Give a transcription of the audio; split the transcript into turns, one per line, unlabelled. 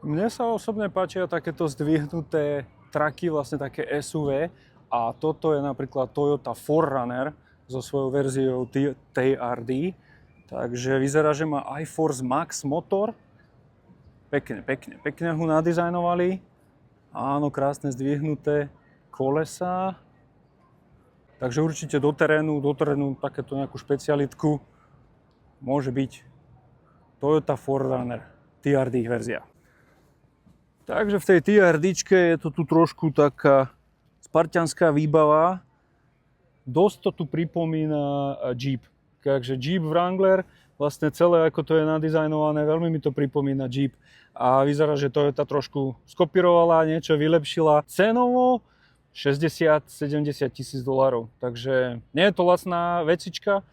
Mne sa osobne páčia takéto zdvihnuté traky, vlastne také SUV. A toto je napríklad Toyota 4Runner so svojou verziou TRD. Takže vyzerá, že má iForce Max motor. Pekne ho nadizajnovali. Áno, krásne zdvihnuté kolesá. Takže určite do terénu takéto nejakú špecialitku môže byť Toyota 4Runner TRD verzia. Takže v tej TRDčke je to tu trošku taká spartianská výbava. Dosť to tu pripomína Jeep. Takže Jeep Wrangler, vlastne celé ako to je nadizajnované, veľmi mi to pripomína Jeep. A vyzerá, že Toyota trošku skopírovala, niečo vylepšila. Cenovo 60-70 tisíc dolárov. Takže nie je to lacná vecička.